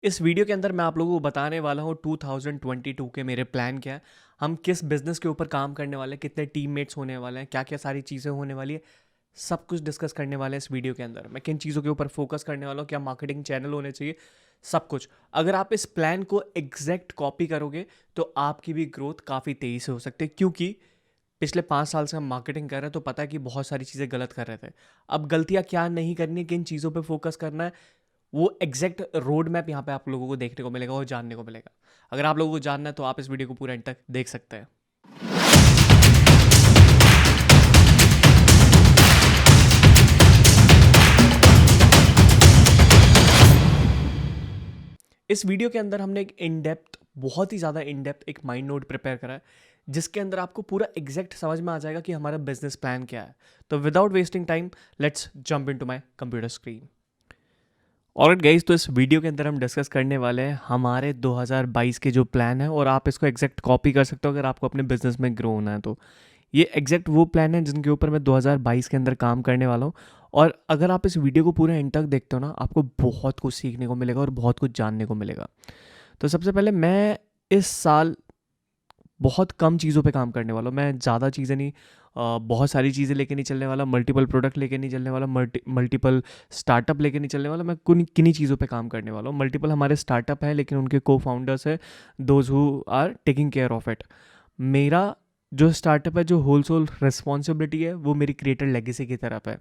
इस वीडियो के अंदर मैं आप लोगों को बताने वाला हूँ 2022 के मेरे प्लान क्या है। हम किस बिजनेस के ऊपर काम करने वाले हैं, कितने टीममेट्स होने वाले हैं, क्या क्या सारी चीज़ें होने वाली है, सब कुछ डिस्कस करने वाले हैं इस वीडियो के अंदर। मैं किन चीज़ों के ऊपर फोकस करने वाला हूँ, क्या मार्केटिंग चैनल होने चाहिए, सब कुछ। अगर आप इस प्लान को एग्जैक्ट कॉपी करोगे तो आपकी भी ग्रोथ काफ़ी तेज़ी से हो सकती है, क्योंकि पिछले 5 साल से हम मार्केटिंग कर रहे हैं तो पता है कि बहुत सारी चीज़ें गलत कर रहे थे। अब गलतियाँ क्या नहीं करनी है, किन चीज़ों पे फोकस करना है, वो एग्जैक्ट रोड मैप यहाँ पे आप लोगों को देखने को मिलेगा और जानने को मिलेगा। अगर आप लोगों को जानना है तो आप इस वीडियो को पूरा एंड तक देख सकते हैं। इस वीडियो के अंदर हमने एक इन डेप्थ, बहुत ही ज़्यादा इन डेप्थ एक माइंड नोट प्रिपेयर करा है, जिसके अंदर आपको पूरा एग्जैक्ट समझ में आ जाएगा कि हमारा बिजनेस प्लान क्या है। तो without wasting time, let's jump into my computer screen. Alright guys, तो इस वीडियो के अंदर हम डिस्कस करने वाले हैं हमारे 2022 के जो प्लान है, और आप इसको एग्जैक्ट कॉपी कर सकते हो अगर आपको अपने बिजनेस में ग्रो होना है। तो ये एग्जैक्ट वो प्लान है जिनके ऊपर मैं 2022 के अंदर काम करने वाला हूँ। और अगर आप इस वीडियो को पूरा एंड तक देखते हो ना, आपको बहुत कुछ सीखने को मिलेगा और बहुत कुछ जानने को मिलेगा। तो सबसे पहले मैं इस साल बहुत कम चीज़ों पे काम करने वाला हूँ। मैं ज़्यादा चीज़ें नहीं, बहुत सारी चीज़ें लेके नहीं चलने वाला, मल्टीपल प्रोडक्ट लेके नहीं चलने वाला, मल्टीपल स्टार्टअप लेके नहीं चलने वाला। मैं किन्हीं चीज़ों पे काम करने वाला हूँ। मल्टीपल हमारे स्टार्टअप है, लेकिन उनके को फाउंडर्स है, those who are taking care of it. मेरा जो स्टार्टअप है, जो होल सोल रिस्पॉन्सिबिलिटी है, वो मेरी क्रिएटर लेगेसी की तरफ है।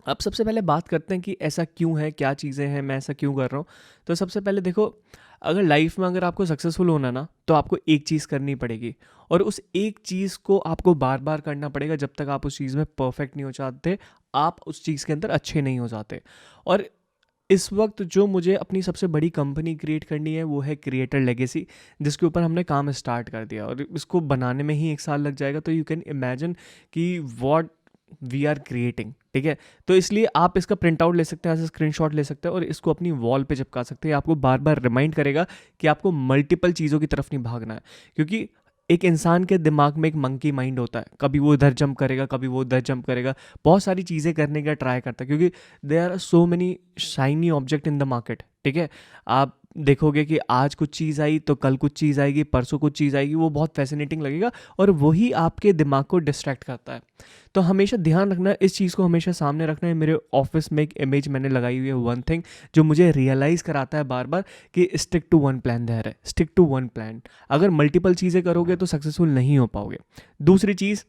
अब सबसे पहले बात करते हैं कि ऐसा क्यों है, क्या चीज़ें हैं, मैं ऐसा क्यों कर रहा हूँ। तो सबसे पहले देखो, अगर लाइफ में अगर आपको सक्सेसफुल होना ना, तो आपको एक चीज़ करनी पड़ेगी, और उस एक चीज़ को आपको बार बार करना पड़ेगा जब तक आप उस चीज़ में परफेक्ट नहीं हो जाते, आप उस चीज़ के अंदर अच्छे नहीं हो जाते। और इस वक्त जो मुझे अपनी सबसे बड़ी कंपनी क्रिएट करनी है वो है क्रिएटर लेगेसी, जिसके ऊपर हमने काम स्टार्ट कर दिया, और इसको बनाने में ही 1 साल लग जाएगा। तो यू कैन इमेजिन कि वॉट वी आर क्रिएटिंग, ठीक है। तो इसलिए आप इसका प्रिंट आउट ले सकते हैं, ऐसे स्क्रीनशॉट ले सकते हैं और इसको अपनी वॉल पे चिपका सकते हैं। आपको बार बार रिमाइंड करेगा कि आपको मल्टीपल चीज़ों की तरफ नहीं भागना है, क्योंकि एक इंसान के दिमाग में एक मंकी माइंड होता है। कभी वो इधर जंप करेगा, कभी वो उधर जंप करेगा, बहुत सारी चीज़ें करने का ट्राई करता है, क्योंकि there are so many shiny object in the market, ठीक है। आप देखोगे कि आज कुछ चीज़ आई तो कल कुछ चीज़ आएगी, परसों कुछ चीज़ आएगी, वो बहुत फैसिनेटिंग लगेगा, और वही आपके दिमाग को डिस्ट्रैक्ट करता है। तो हमेशा ध्यान रखना, इस चीज़ को हमेशा सामने रखना है। मेरे ऑफिस में एक इमेज मैंने लगाई हुई है, वन थिंग, जो मुझे रियलाइज़ कराता है बार बार कि stick to one plan there है, स्टिक टू वन प्लान। अगर मल्टीपल चीज़ें करोगे तो सक्सेसफुल नहीं हो पाओगे। दूसरी चीज़,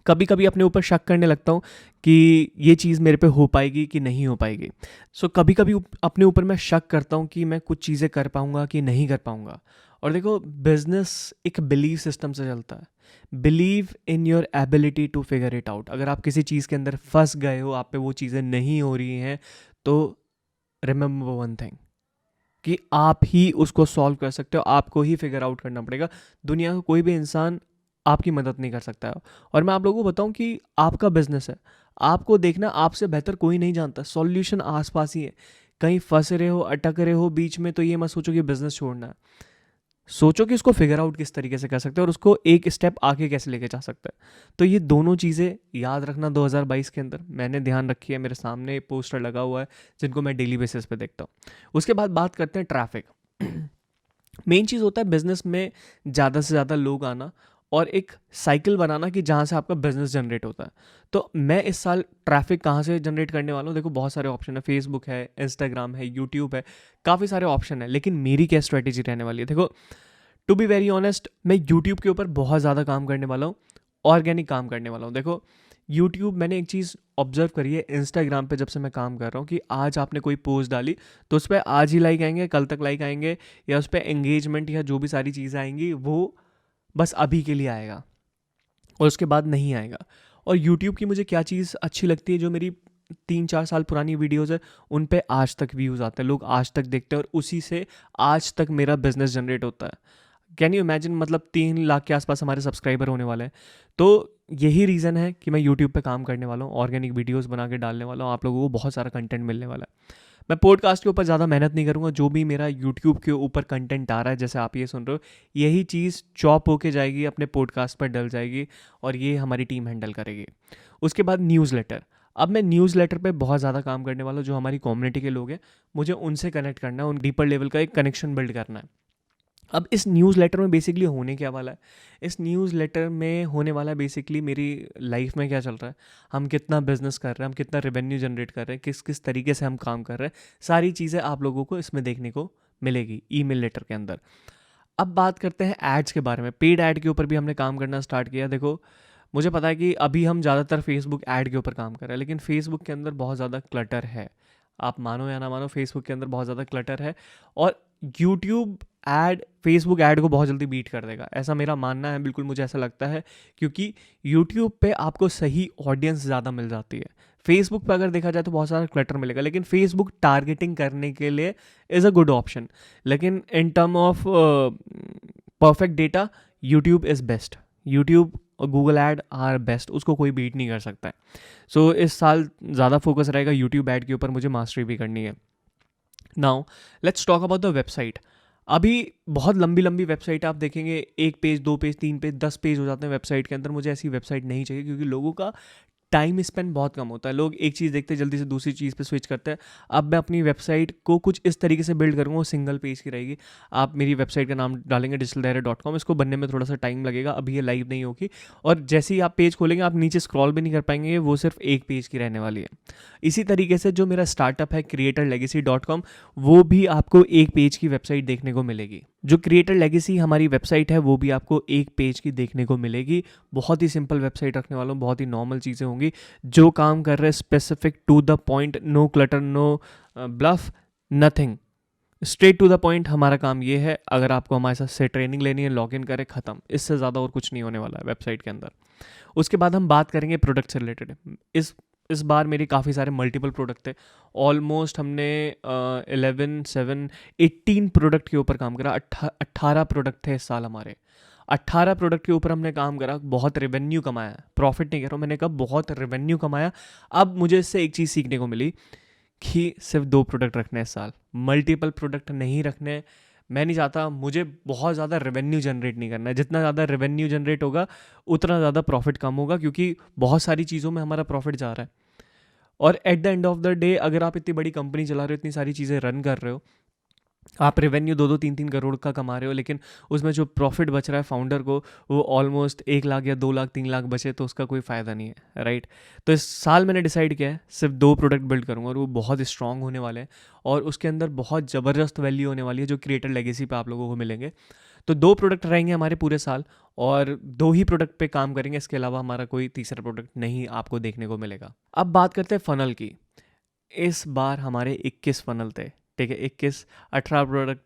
कभी कभी अपने ऊपर शक करने लगता हूँ कि ये चीज़ मेरे पे हो पाएगी कि नहीं हो पाएगी। सो कभी कभी अपने ऊपर मैं शक करता हूँ कि मैं कुछ चीज़ें कर पाऊँगा कि नहीं कर पाऊँगा। और देखो, बिजनेस एक बिलीव सिस्टम से चलता है। Believe in your ability to figure it out. अगर आप किसी चीज़ के अंदर फंस गए हो, आप पे वो चीज़ें नहीं हो रही हैं, तो रिमेंबर वन थिंग, कि आप ही उसको सॉल्व कर सकते हो, आपको ही फिगर आउट करना पड़ेगा। दुनिया का कोई भी इंसान आपकी मदद नहीं कर सकता है। और मैं आप लोगों को बताऊं कि आपका बिजनेस है, आपको देखना, आपसे बेहतर कोई नहीं जानता। सॉल्यूशन आसपास ही है। कहीं फंस रहे हो, अटक रहे हो बीच में, तो ये मत सोचो कि बिजनेस छोड़ना है। सोचो कि उसको फिगर आउट किस तरीके से कर सकते हैं और उसको एक स्टेप आगे कैसे लेके जा सकते हैं। तो ये दोनों चीज़ें याद रखना 2022 के अंदर मैंने ध्यान रखी है। मेरे सामने पोस्टर लगा हुआ है जिनको मैं डेली बेसिस पे देखता हूँ। उसके बाद बात करते हैं ट्रैफिक। मेन चीज़ होता है बिजनेस में ज़्यादा से ज़्यादा लोग आना, और एक साइकिल बनाना कि जहाँ से आपका बिजनेस जनरेट होता है। तो मैं इस साल ट्रैफिक कहाँ से जनरेट करने वाला हूँ, देखो बहुत सारे ऑप्शन है, फेसबुक है, इंस्टाग्राम है, यूट्यूब है, काफ़ी सारे ऑप्शन है। लेकिन मेरी क्या स्ट्रेटेजी रहने वाली है, देखो, टू बी वेरी ऑनेस्ट, मैं यूट्यूब के ऊपर बहुत ज़्यादा काम करने वाला हूँ, ऑर्गेनिक काम करने वाला हूँ। देखो, यूट्यूब, मैंने एक चीज़ ऑब्जर्व करी है इंस्टाग्राम पे जब से मैं काम कर रहा हूँ, कि आज आपने कोई पोस्ट डाली तो उस पर आज ही लाइक आएंगे, कल तक लाइक आएंगे, या उस पर एंगेजमेंट या जो भी सारी चीज़ें आएंगी वो बस अभी के लिए आएगा और उसके बाद नहीं आएगा। और यूट्यूब की मुझे क्या चीज़ अच्छी लगती है, जो मेरी 3-4 साल पुरानी वीडियोज़ है, उन पे आज तक व्यूज़ आते हैं, लोग आज तक देखते हैं, और उसी से आज तक मेरा बिजनेस जनरेट होता है। कैन यू इमेजिन, मतलब 3 लाख के आसपास हमारे सब्सक्राइबर होने वाले हैं। तो यही रीज़न है कि मैं यूट्यूब पे काम करने वाला हूँ, ऑर्गेनिक वीडियोस बना के डालने वाला हूँ, आप लोगों को बहुत सारा कंटेंट मिलने वाला है। मैं पॉडकास्ट के ऊपर ज़्यादा मेहनत नहीं करूँगा, जो भी मेरा यूट्यूब के ऊपर कंटेंट आ रहा है, जैसे आप ये सुन रहे हो, यही चीज़ चॉप होके जाएगी, अपने पॉडकास्ट पर डल जाएगी, और ये हमारी टीम हैंडल करेगी। उसके बाद न्यूज़लेटर। अब मैं न्यूज़लेटर पे बहुत ज़्यादा काम करने वाला हूँ, जो हमारी कम्युनिटी के लोग हैं मुझे उनसे कनेक्ट करना है, उन डीपर लेवल का एक कनेक्शन बिल्ड करना है। अब इस न्यूज़लेटर में बेसिकली होने क्या वाला है, इस न्यूज़लेटर में होने वाला है बेसिकली मेरी लाइफ में क्या चल रहा है, हम कितना बिजनेस कर रहे हैं, हम कितना रेवेन्यू जनरेट कर रहे हैं, किस किस तरीके से हम काम कर रहे हैं, सारी चीज़ें आप लोगों को इसमें देखने को मिलेगी ईमेल लेटर के अंदर। अब बात करते हैं एड्स के बारे में। पेड ऐड के ऊपर भी हमने काम करना स्टार्ट किया। देखो, मुझे पता है कि अभी हम ज़्यादातर फेसबुक ऐड के ऊपर काम कर रहे हैं, लेकिन फेसबुक के अंदर बहुत ज़्यादा क्लटर है। आप मानो या ना मानो, फेसबुक के अंदर बहुत ज़्यादा क्लटर है, और यूट्यूब ऐड फेसबुक ऐड को बहुत जल्दी बीट कर देगा, ऐसा मेरा मानना है। बिल्कुल मुझे ऐसा लगता है, क्योंकि यूट्यूब पे आपको सही ऑडियंस ज़्यादा मिल जाती है। फेसबुक पे अगर देखा जाए तो बहुत सारा क्लटर मिलेगा, लेकिन फेसबुक टारगेटिंग करने के लिए इज़ अ गुड ऑप्शन। लेकिन in term of perfect data, YouTube is best. YouTube और गूगल ऐड आर बेस्ट, उसको कोई बीट नहीं कर सकता है। सो इस साल ज़्यादा फोकस रहेगा यूट्यूब ऐड के ऊपर, मुझे मास्टरी भी करनी है। Now let's talk about the website. अभी बहुत लंबी लंबी वेबसाइट आप देखेंगे, 1 पेज 2 पेज 3 पेज 10 पेज हो जाते हैं वेबसाइट के अंदर। मुझे ऐसी वेबसाइट नहीं चाहिए, क्योंकि लोगों का टाइम स्पेंड बहुत कम होता है। लोग एक चीज़ देखते हैं, जल्दी से दूसरी चीज़ पे स्विच करते हैं। अब मैं अपनी वेबसाइट को कुछ इस तरीके से बिल्ड करूँगा, वो सिंगल पेज की रहेगी। आप मेरी वेबसाइट का नाम डालेंगे digitaldiarra.com, इसको बनने में थोड़ा सा टाइम लगेगा, अभी ये लाइव नहीं होगी। और जैसे ही आप पेज खोलेंगे, आप नीचे स्क्रॉल भी नहीं कर पाएंगे, वो सिर्फ एक पेज की रहने वाली है। इसी तरीके से जो मेरा स्टार्टअप है creatorlegacy.com, वो भी आपको एक पेज की वेबसाइट देखने को मिलेगी। जो क्रिएटर लेगेसी हमारी वेबसाइट है, वो भी आपको एक पेज की देखने को मिलेगी। बहुत ही सिंपल वेबसाइट रखने वाला हूँ, बहुत ही नॉर्मल चीज़ें होंगी, जो काम कर रहे हैं specific to the point, no clutter, no bluff, nothing, straight to the point. हमारा काम ये है, अगर आपको हमारे साथ से ट्रेनिंग लेनी है, लॉग इन करें, ख़त्म। इससे ज़्यादा और कुछ नहीं होने वाला है वेबसाइट के अंदर। उसके बाद हम बात करेंगे प्रोडक्ट से रिलेटेड। इस बार मेरे काफ़ी सारे मल्टीपल प्रोडक्ट थे। ऑलमोस्ट हमने 18 प्रोडक्ट के ऊपर काम करा। 18 प्रोडक्ट थे इस साल हमारे। 18 प्रोडक्ट के ऊपर हमने काम करा, बहुत रेवेन्यू कमाया। प्रॉफिट नहीं कह रहा हूँ, मैंने कहा बहुत रेवेन्यू कमाया। अब मुझे इससे एक चीज़ सीखने को मिली कि सिर्फ 2 प्रोडक्ट रखने इस साल, मल्टीपल प्रोडक्ट नहीं रखने। मैं नहीं चाहता, मुझे बहुत ज़्यादा रेवेन्यू जनरेट नहीं करना है। जितना ज़्यादा रेवेन्यू जनरेट होगा, उतना ज़्यादा प्रॉफिट कम होगा, क्योंकि बहुत सारी चीज़ों में हमारा प्रॉफिट जा रहा है। और at the end of the day, अगर आप इतनी बड़ी कंपनी चला रहे हो, इतनी सारी चीज़ें रन कर रहे हो, आप रेवेन्यू 2-2 3-3 करोड़ का कमा रहे हो, लेकिन उसमें जो प्रॉफिट बच रहा है फाउंडर को, वो ऑलमोस्ट 1 लाख या 2 लाख 3 लाख बचे, तो उसका कोई फ़ायदा नहीं है, राइट। तो इस साल मैंने डिसाइड किया है सिर्फ 2 प्रोडक्ट बिल्ड करूँगा, और वो बहुत स्ट्रांग होने वाले हैं, और उसके अंदर बहुत ज़बरदस्त वैल्यू होने वाली है, जो क्रिएटर लेगेसी पे आप लोगों को मिलेंगे। तो 2 प्रोडक्ट रहेंगे हमारे पूरे साल, और 2 ही प्रोडक्ट पे काम करेंगे। इसके अलावा हमारा कोई तीसरा प्रोडक्ट नहीं आपको देखने को मिलेगा। अब बात करते हैं फ़नल की। इस बार हमारे 21 फ़नल थे, ठीक है। 18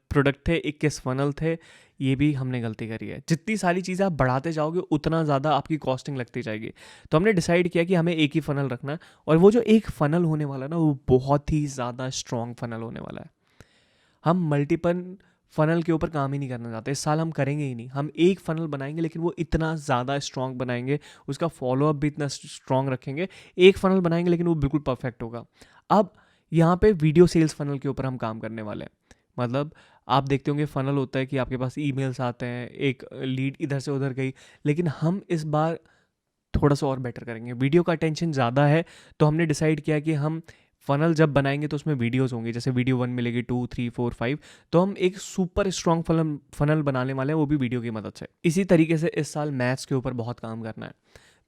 प्रोडक्ट थे, 21 फ़नल थे। ये भी हमने गलती करी है। जितनी सारी चीज़ें आप बढ़ाते जाओगे, उतना ज़्यादा आपकी कॉस्टिंग लगती जाएगी। तो हमने डिसाइड किया कि हमें एक ही फ़नल रखना है, और वो जो एक फ़नल होने वाला है ना, वो बहुत ही ज़्यादा स्ट्रॉन्ग फ़नल होने वाला है। हम मल्टीपल फ़नल के ऊपर काम ही नहीं करना चाहते, इस साल हम करेंगे ही नहीं। हम एक फ़नल बनाएंगे, लेकिन वो इतना ज़्यादा स्ट्रॉन्ग बनाएंगे, उसका फॉलोअप भी इतना स्ट्रॉन्ग रखेंगे। एक फ़नल बनाएंगे, लेकिन वो बिल्कुल परफेक्ट होगा। अब यहाँ पे वीडियो सेल्स फ़नल के ऊपर हम काम करने वाले हैं। मतलब आप देखते होंगे फ़नल होता है कि आपके पास ईमेल्स आते हैं, एक लीड इधर से उधर गई, लेकिन हम इस बार थोड़ा सा और बेटर करेंगे। वीडियो का अटेंशन ज़्यादा है, तो हमने डिसाइड किया कि हम फ़नल जब बनाएंगे तो उसमें वीडियोस होंगी, जैसे वीडियो 1 मिलेगी, 2 3 4 5, तो हम एक सुपर स्ट्रॉन्ग फ़नल बनाने वाले हैं, वो भी वीडियो की मदद से। इसी तरीके से इस साल मैथ्स के ऊपर बहुत काम करना है।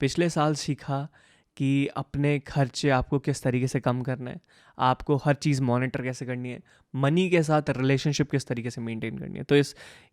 पिछले साल सीखा कि अपने खर्चे आपको किस तरीके से कम करना है, आपको हर चीज़ मॉनिटर कैसे करनी है, मनी के साथ रिलेशनशिप किस तरीके से मेंटेन करनी है। तो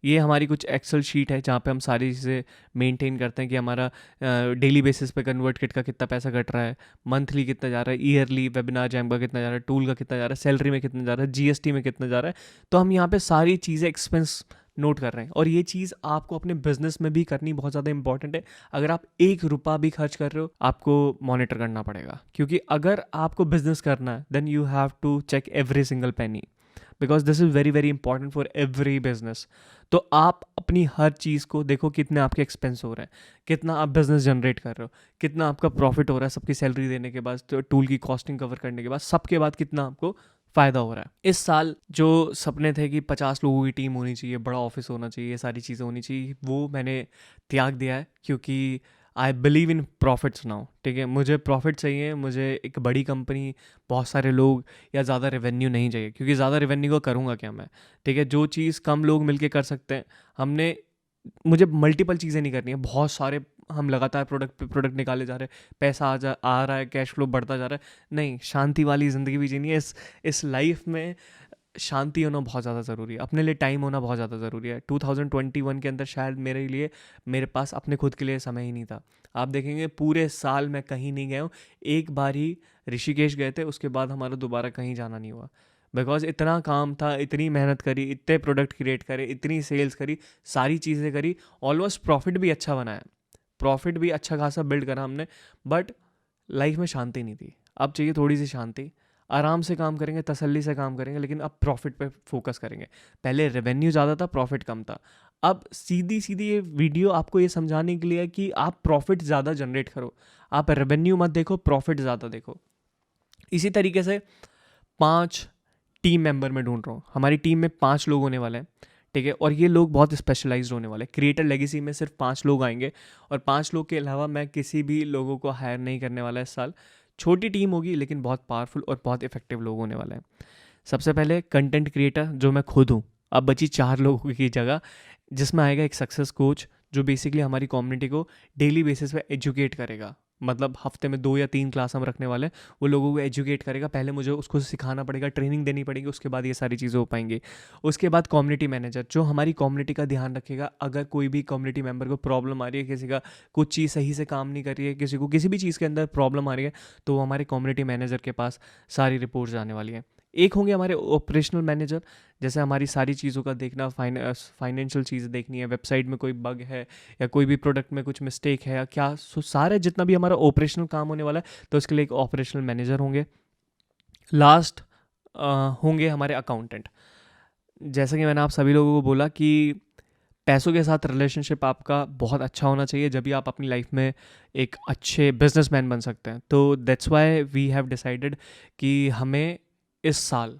ये हमारी कुछ एक्सेल शीट है, जहाँ पे हम सारी चीज़ें मेंटेन करते हैं कि हमारा डेली बेसिस पे कन्वर्ट किट का कितना पैसा कट रहा है, मंथली कितना जा रहा है, ईयरली वेबिनार जैम का कितना जा रहा है, टूल का कितना जा रहा है, सैलरी में कितना जा रहा है, जीएसटी में कितना जा रहा है। तो हम यहाँ पे सारी चीज़ें एक्सपेंस नोट कर रहे हैं, और ये चीज़ आपको अपने बिजनेस में भी करनी बहुत ज़्यादा इंपॉर्टेंट है। अगर आप 1 रुपया भी खर्च कर रहे हो, आपको मॉनिटर करना पड़ेगा, क्योंकि अगर आपको बिजनेस करना है, then you have to check every single penny, because this is very very important for every business. तो आप अपनी हर चीज़ को देखो, कितने आपके एक्सपेंस हो रहे हैं, कितना आप बिजनेस जनरेट कर रहे हो, कितना आपका प्रॉफिट हो रहा है सबकी सैलरी देने के बाद, तो टूल की कॉस्टिंग कवर करने के बाद, सबके बाद कितना आपको फ़ायदा हो रहा है। इस साल जो सपने थे कि 50 लोगों की टीम होनी चाहिए, बड़ा ऑफिस होना चाहिए, ये सारी चीज़ें होनी चाहिए, वो मैंने त्याग दिया है, क्योंकि I believe in profits now, ठीक है, मुझे प्रॉफिट चाहिए, मुझे एक बड़ी कंपनी, बहुत सारे लोग या ज़्यादा रेवेन्यू नहीं चाहिए, क्योंकि ज़्यादा रेवेन्यू को करूँगा क्या मैं, ठीक है, जो चीज़ कम लोग मिलके कर सकते हैं हमने, मुझे मल्टीपल चीज़ें नहीं करनी है, बहुत सारे हम लगातार प्रोडक्ट पे प्रोडक्ट निकाले जा रहे हैं, पैसा आ रहा है, कैश फ्लो बढ़ता जा रहा है, नहीं, शांति वाली ज़िंदगी भी जीनी है। इस लाइफ में शांति होना बहुत ज़्यादा ज़रूरी है, अपने लिए टाइम होना बहुत ज़्यादा ज़रूरी है। 2021 के अंदर शायद मेरे लिए, मेरे पास अपने खुद के लिए समय ही नहीं था। आप देखेंगे पूरे साल मैं कहीं नहीं गया हूँ, एक बार ही ऋषिकेश गए थे, उसके बाद हमारा दोबारा कहीं जाना नहीं हुआ, बिकॉज इतना काम था, इतनी मेहनत करी, इतने प्रोडक्ट क्रिएट करे, इतनी सेल्स करी, सारी चीज़ें करी, ऑलमोस्ट प्रॉफिट भी अच्छा बनाया, प्रॉफिट भी अच्छा खासा बिल्ड करा हमने, बट लाइफ में शांति नहीं थी। अब चाहिए थोड़ी सी शांति, आराम से काम करेंगे, तसल्ली से काम करेंगे, लेकिन अब प्रॉफिट पे फोकस करेंगे। पहले रेवेन्यू ज़्यादा था, प्रॉफिट कम था। अब सीधी सीधी ये वीडियो आपको ये समझाने के लिए है कि आप प्रॉफिट ज़्यादा जनरेट करो, आप रेवेन्यू मत देखो, प्रॉफिट ज़्यादा देखो। इसी तरीके से 5 टीम मेंबर मैं ढूंढ रहा हूँ, हमारी टीम में 5 लोग होने वाले हैं, ठीक है, और ये लोग बहुत स्पेशलाइज्ड होने वाले हैं। क्रिएटर लेगेसी में सिर्फ 5 लोग आएंगे, और 5 लोग के अलावा मैं किसी भी लोगों को हायर नहीं करने वाला इस साल। छोटी टीम होगी लेकिन बहुत पावरफुल और बहुत इफेक्टिव लोग होने वाले हैं। सबसे पहले कंटेंट क्रिएटर, जो मैं खुद हूँ, अब बची 4 लोगों की जगह, जिसमें आएगा एक सक्सेस कोच, जो बेसिकली हमारी कम्युनिटी को डेली बेसिस पे एजुकेट करेगा। मतलब हफ्ते में 2 या 3 क्लास हम रखने वाले हैं, वो लोगों को एजुकेट करेगा। पहले मुझे उसको सिखाना पड़ेगा, ट्रेनिंग देनी पड़ेगी, उसके बाद ये सारी चीज़ें हो पाएंगी। उसके बाद कम्युनिटी मैनेजर, जो हमारी कम्युनिटी का ध्यान रखेगा। अगर कोई भी कम्युनिटी मेंबर को प्रॉब्लम आ रही है, किसी का कुछ चीज़ सही से काम नहीं कर रही है, किसी को किसी भी चीज़ के अंदर प्रॉब्लम आ रही है, तो वो हमारे कम्युनिटी मैनेजर के पास सारी रिपोर्ट्स आने वाली हैं। एक होंगे हमारे ऑपरेशनल मैनेजर, जैसे हमारी सारी चीज़ों का देखना, फाइनेंशियल चीज़ें देखनी है, वेबसाइट में कोई बग है या कोई भी प्रोडक्ट में कुछ मिस्टेक है या क्या, सारे जितना भी हमारा ऑपरेशनल काम होने वाला है, तो उसके लिए एक ऑपरेशनल मैनेजर होंगे। लास्ट होंगे हमारे अकाउंटेंट। जैसा कि मैंने आप सभी लोगों को बोला कि पैसों के साथ रिलेशनशिप आपका बहुत अच्छा होना चाहिए, जब भी आप अपनी लाइफ में एक अच्छे बिजनेसमैन बन सकते हैं। तो that's why we have decided कि हमें इस साल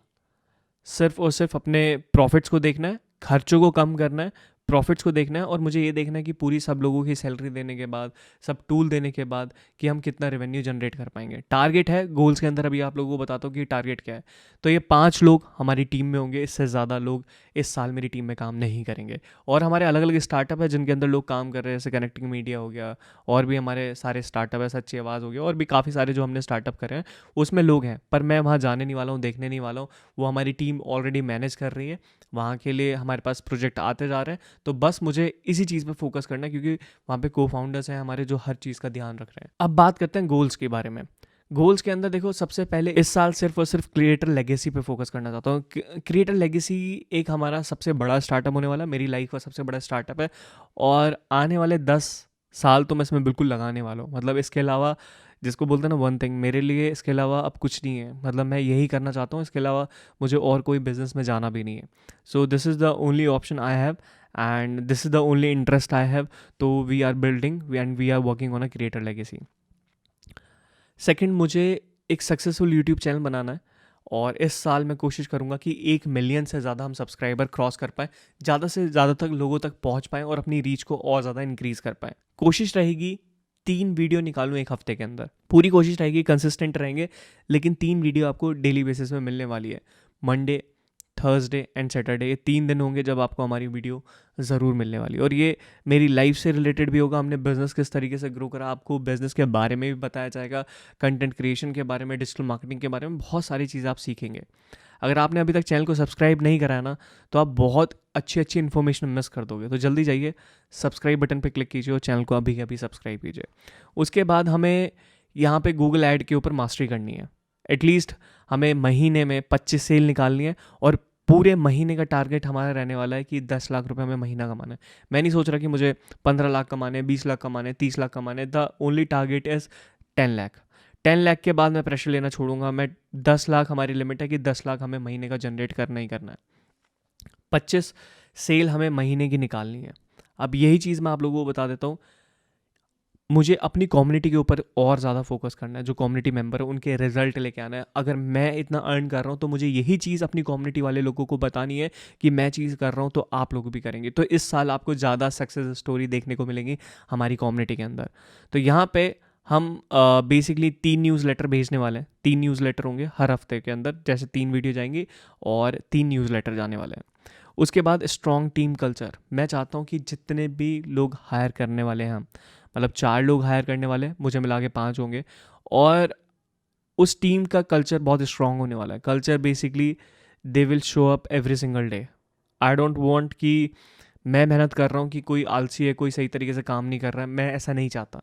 सिर्फ और सिर्फ अपने प्रॉफिट्स को देखना है, खर्चों को कम करना है, प्रॉफिट्स को देखना है, और मुझे ये देखना है कि पूरी सब लोगों की सैलरी देने के बाद, सब टूल देने के बाद, कि हम कितना रेवेन्यू जनरेट कर पाएंगे। टारगेट है गोल्स के अंदर, अभी आप लोगों को बताता हूँ कि टारगेट क्या है। तो ये 5 लोग हमारी टीम में होंगे, इससे ज़्यादा लोग इस साल मेरी टीम में काम नहीं करेंगे। और हमारे अलग अलग स्टार्टअप है जिनके अंदर लोग काम कर रहे हैं, जैसे कनेक्टिंग मीडिया हो गया, और भी हमारे सारे स्टार्टअप है, सच्ची आवाज़ हो गया, और भी काफ़ी सारे जो हमने स्टार्टअप करे हैं, उसमें लोग हैं। पर मैं वहाँ जाने नहीं वाला हूँ, देखने नहीं वाला हूँ, वो हमारी टीम ऑलरेडी मैनेज कर रही है। वहाँ के लिए हमारे पास प्रोजेक्ट आते जा रहे हैं, तो बस मुझे इसी चीज़ पे फोकस करना है, क्योंकि वहाँ पे को फाउंडर्स हैं हमारे जो हर चीज़ का ध्यान रख रहे हैं। अब बात करते हैं गोल्स के बारे में। गोल्स के अंदर देखो, सबसे पहले इस साल सिर्फ और सिर्फ क्रिएटर लेगेसी पे फोकस करना चाहता हूँ। क्रिएटर लेगेसी एक हमारा सबसे बड़ा स्टार्टअप होने वाला है, मेरी लाइफ का सबसे बड़ा स्टार्टअप है, और आने वाले 10 साल तो मैं इसमें बिल्कुल लगाने वाला हूँ। मतलब इसके अलावा, जिसको बोलते हैं ना वन थिंग, मेरे लिए इसके अलावा अब कुछ नहीं है। मतलब मैं यही करना चाहता हूँ, इसके अलावा मुझे और कोई बिजनेस में जाना भी नहीं है। So this is the only option I have, and this is the only interest I have. तो we are building and we are working on a creator legacy. Second, मुझे एक सक्सेसफुल यूट्यूब चैनल बनाना है, और इस साल मैं कोशिश करूंगा कि 1 मिलियन से ज़्यादा हम सब्सक्राइबर क्रॉस कर पाएँ, ज़्यादा से ज़्यादा तक लोगों तक पहुंच पाएँ, और अपनी रीच को और ज़्यादा इंक्रीज़ कर पाएँ। कोशिश रहेगी 3 वीडियो निकालूँ एक हफ्ते के अंदर, पूरी कोशिश रहेगी, कंसिस्टेंट रहेंगे, लेकिन 3 वीडियो आपको डेली बेसिस में मिलने वाली है। मंडे, थर्सडे एंड सैटरडे, ये 3 दिन होंगे जब आपको हमारी वीडियो ज़रूर मिलने वाली है। और ये मेरी लाइफ से रिलेटेड भी होगा, हमने बिज़नेस किस तरीके से ग्रो करा, आपको बिज़नेस के बारे में भी बताया जाएगा, कंटेंट क्रिएशन के बारे में, डिजिटल मार्केटिंग के बारे में, बहुत सारी चीज़ें आप सीखेंगे। अगर आपने अभी तक चैनल को सब्सक्राइब नहीं करा है ना, तो आप बहुत अच्छी अच्छी इन्फॉर्मेशन मिस कर दोगे। तो जल्दी जाइए, सब्सक्राइब बटन पर क्लिक कीजिए और चैनल को अभी अभी सब्सक्राइब कीजिए। उसके बाद हमें यहाँ पे गूगल ऐड के ऊपर मास्टरी करनी है। एटलीस्ट हमें महीने में 25 सेल निकालनी है, और पूरे महीने का टारगेट हमारा रहने वाला है कि 10 लाख रुपए हमें महीना कमाना है। मैं नहीं सोच रहा कि मुझे 15 लाख कमाने, 20 लाख कमाने, 30 लाख कमाने। The only target is 10 lakh. 10 lakh के बाद मैं प्रेशर लेना छोड़ूंगा। मैं 10 लाख हमारी लिमिट है कि 10 लाख हमें महीने का जनरेट करना ही करना है। 25 सेल हमें महीने की निकालनी है। अब यही चीज़ मैं आप लोगों को बता देता हूँ, मुझे अपनी कम्युनिटी के ऊपर और ज़्यादा फोकस करना है। जो कम्युनिटी मेंबर है उनके रिजल्ट लेके आना है। अगर मैं इतना अर्न कर रहा हूँ तो मुझे यही चीज़ अपनी कम्युनिटी वाले लोगों को बतानी है कि मैं चीज़ कर रहा हूँ तो आप लोग भी करेंगे। तो इस साल आपको ज़्यादा सक्सेस स्टोरी देखने को मिलेंगी हमारी कम्युनिटी के अंदर। तो यहाँ पे हम बेसिकली 3 न्यूज़लेटर भेजने वाले हैं। 3 न्यूज़लेटर होंगे हर हफ्ते के अंदर, जैसे 3 वीडियो जाएंगी और 3 न्यूज़लेटर जाने वाले हैं। उसके बाद स्ट्रॉन्ग टीम कल्चर। मैं चाहता हूँ कि जितने भी लोग हायर करने वाले हैं, मतलब 4 लोग हायर करने वाले हैं, मुझे मिला के 5 होंगे, और उस टीम का कल्चर बहुत स्ट्रॉन्ग होने वाला है। Culture basically they will show up every single day. I don't want कि मैं मेहनत कर रहा हूँ कि कोई आलसी है, कोई सही तरीके से काम नहीं कर रहा है। मैं ऐसा नहीं चाहता।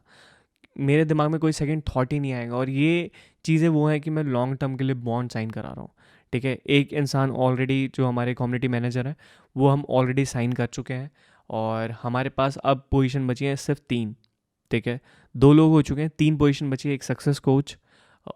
मेरे दिमाग में कोई सेकंड थॉट ही नहीं आएगा। और ये चीज़ें वो हैं कि मैं लॉन्ग टर्म के लिए बॉन्ड साइन करा रहा हूँ। ठीक है, एक इंसान ऑलरेडी जो हमारे कम्युनिटी मैनेजर हैं वो हम ऑलरेडी साइन कर चुके हैं, और हमारे पास अब पोजीशन बची है सिर्फ 3। ठीक है, 2 लोग हो चुके हैं, 3 पोजीशन बची है, एक success coach,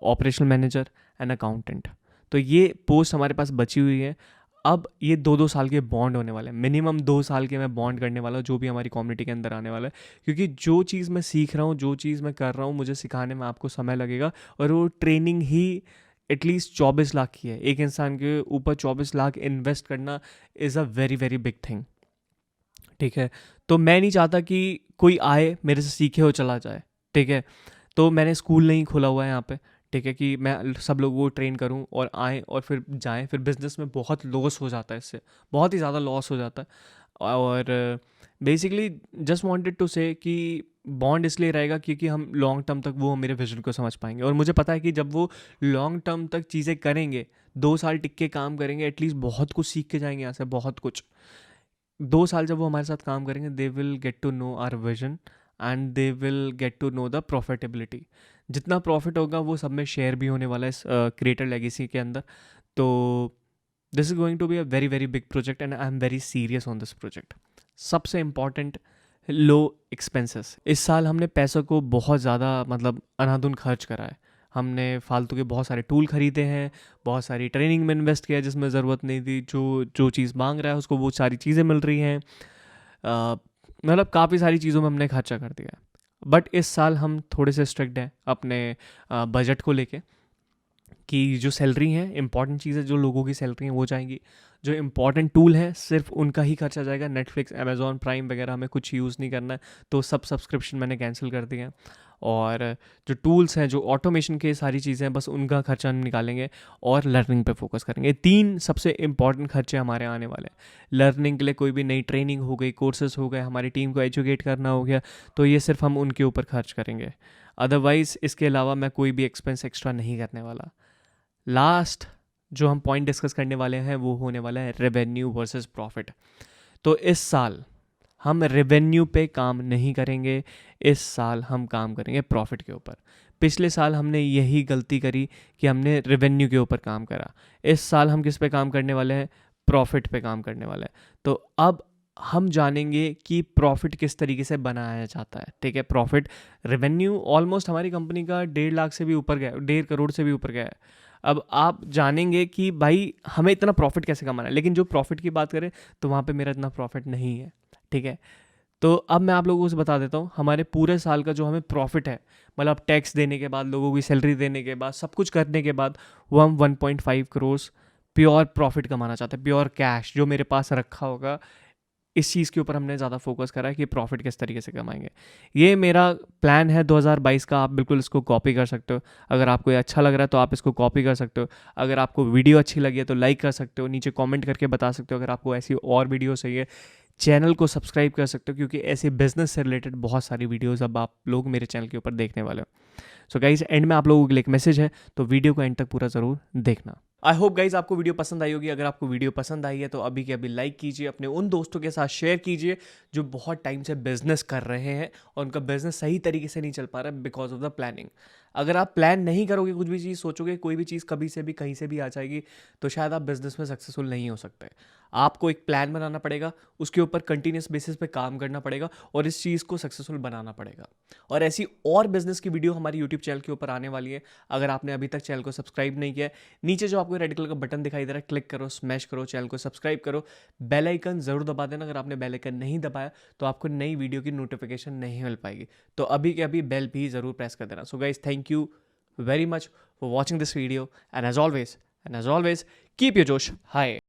operational manager and accountant. तो ये पोस्ट हमारे पास बची हुई है। अब ये 2-2 साल के बॉन्ड होने वाले हैं, मिनिमम 2 साल के मैं बॉन्ड करने वाला हूँ जो भी हमारी कम्युनिटी के अंदर आने वाला है। क्योंकि जो चीज़ मैं सीख रहा हूँ, जो चीज़ मैं कर रहा हूँ, मुझे सिखाने में आपको समय लगेगा, और वो ट्रेनिंग ही एटलीस्ट 24 लाख की है। एक इंसान के ऊपर 24 लाख इन्वेस्ट करना is a very very big thing. ठीक है, तो मैं नहीं चाहता कि कोई आए मेरे से सीखे हो चला जाए। ठीक है, तो मैंने स्कूल नहीं खोला हुआ है यहाँ पे। ठीक है, कि मैं सब लोगों को ट्रेन करूँ और आएँ और फिर जाएँ। फिर बिजनेस में बहुत लॉस हो जाता है, इससे बहुत ही ज़्यादा लॉस हो जाता है। और बेसिकली जस्ट वांटेड टू से कि बॉन्ड इसलिए रहेगा क्योंकि हम लॉन्ग टर्म तक वो मेरे विजन को समझ पाएंगे। और मुझे पता है कि जब वो लॉन्ग टर्म तक चीज़ें करेंगे, 2 साल टिक के काम करेंगे, एटलीस्ट बहुत कुछ सीख के जाएंगे यहाँ से, बहुत कुछ। 2 साल जब वो हमारे साथ काम करेंगे, they will get to know our vision and they will get to know the profitability. जितना प्रॉफिट होगा वो सब में शेयर भी होने वाला है इस क्रिएटर लेगेसी के अंदर। तो this is going to be a very very big project and I am very serious on this project. सबसे इम्पॉर्टेंट, लो एक्सपेंसेस। इस साल हमने पैसों को बहुत ज़्यादा मतलब अनाधुन खर्च करा है। हमने फालतू के बहुत सारे टूल खरीदे हैं, बहुत सारी ट्रेनिंग में इन्वेस्ट किया है जिसमें ज़रूरत नहीं थी। जो जो चीज़ मांग रहा है उसको वो सारी चीज़ें मिल रही हैं। मतलब काफ़ी सारी चीज़ों में हमने खर्चा कर दिया है। बट इस साल हम थोड़े से स्ट्रिक्ट हैं अपने बजट को लेके, कि जो सैलरी है, इंपॉर्टेंट चीज़ें जो लोगों की सैलरी हैं वो जाएंगी। जो इंपॉर्टेंट टूल है सिर्फ उनका ही खर्चा जाएगा। नेटफ्लिक्स, अमेज़ॉन प्राइम वगैरह हमें कुछ यूज़ नहीं करना है, तो सब सब्सक्रिप्शन मैंने कैंसिल कर दिए हैं। और जो टूल्स हैं, जो ऑटोमेशन के सारी चीज़ें हैं, बस उनका खर्चा हम निकालेंगे और लर्निंग पे फोकस करेंगे। 3 सबसे इंपॉर्टेंट खर्चे हमारे आने वाले हैं। लर्निंग के लिए कोई भी नई ट्रेनिंग हो गई, कोर्सेज हो गए, हमारी टीम को एजुकेट करना हो गया, तो ये सिर्फ हम उनके ऊपर खर्च करेंगे। अदरवाइज़ इसके अलावा मैं कोई भी एक्सपेंस एक्स्ट्रा नहीं करने वाला। लास्ट जो हम पॉइंट डिस्कस करने वाले हैं वो होने वाला है रेवेन्यू वर्सेस प्रॉफिट। तो इस साल हम रेवेन्यू पे काम नहीं करेंगे, इस साल हम काम करेंगे प्रॉफिट के ऊपर। पिछले साल हमने यही गलती करी कि हमने रेवेन्यू के ऊपर काम करा। इस साल हम किस पे काम करने वाले हैं? प्रॉफिट पे काम करने वाले हैं। तो अब हम जानेंगे कि प्रॉफिट किस तरीके से बनाया जाता है। ठीक है, प्रॉफिट, रेवेन्यू ऑलमोस्ट हमारी कंपनी का 1.5 लाख से भी ऊपर गया, 1.5 करोड़ से भी ऊपर गया है। अब आप जानेंगे कि भाई हमें इतना प्रॉफिट कैसे कमाना है। लेकिन जो प्रॉफिट की बात करें तो वहाँ पे मेरा इतना प्रॉफिट नहीं है। ठीक है, तो अब मैं आप लोगों को बता देता हूँ हमारे पूरे साल का जो हमें प्रॉफिट है, मतलब टैक्स देने के बाद, लोगों की सैलरी देने के बाद, सब कुछ करने के बाद, वो हम 1.5 करोड़ प्योर प्रॉफिट कमाना चाहते हैं। प्योर कैश जो मेरे पास रखा होगा, इस चीज़ के ऊपर हमने ज़्यादा फोकस करा है कि प्रॉफिट किस तरीके से कमाएंगे। ये मेरा प्लान है 2022 का। आप बिल्कुल इसको कॉपी कर सकते हो। अगर आपको ये अच्छा लग रहा है तो आप इसको कॉपी कर सकते हो। अगर आपको वीडियो अच्छी लगी है तो लाइक कर सकते हो, नीचे कमेंट करके बता सकते हो। अगर आपको ऐसी और वीडियो चाहिए, चैनल को सब्सक्राइब कर सकते हो, क्योंकि ऐसे बिजनेस से रिलेटेड बहुत सारी वीडियोज़ अब आप लोग मेरे चैनल के ऊपर देखने वाले हो। सो गाइज, एंड में आप लोगों के लिए एक मैसेज है, तो वीडियो को एंड तक पूरा ज़रूर देखना। आई होप गाइज आपको वीडियो पसंद आई होगी। अगर आपको वीडियो पसंद आई है तो अभी के अभी लाइक कीजिए, अपने उन दोस्तों के साथ शेयर कीजिए जो बहुत टाइम से बिजनेस कर रहे हैं और उनका बिजनेस सही तरीके से नहीं चल पा रहा है बिकॉज ऑफ द प्लानिंग। अगर आप प्लान नहीं करोगे, कुछ भी चीज़ सोचोगे, कोई भी चीज़ कभी से भी कहीं से भी आ जाएगी, तो शायद आप बिजनेस में सक्सेसफुल नहीं हो सकते। आपको एक प्लान बनाना पड़ेगा, उसके ऊपर कंटिन्यूस बेसिस पे काम करना पड़ेगा और इस चीज़ को सक्सेसफुल बनाना पड़ेगा। और ऐसी और बिजनेस की वीडियो हमारी यूट्यूब चैनल के ऊपर आने वाली है। अगर आपने अभी तक चैनल को सब्सक्राइब नहीं किया है, नीचे जो आपको रेड कलर का बटन दिखाई दे रहा है, क्लिक करो, स्मैश करो, चैनल को सब्सक्राइब करो, बेल आइकन जरूर दबा देना। अगर आपने बेल आइकन नहीं दबाया तो आपको नई वीडियो की नोटिफिकेशन नहीं मिल पाएगी, तो अभी के अभी बेल भी जरूर प्रेस कर देना। So guys, thank you very much for watching this video, and as always keep your Josh high.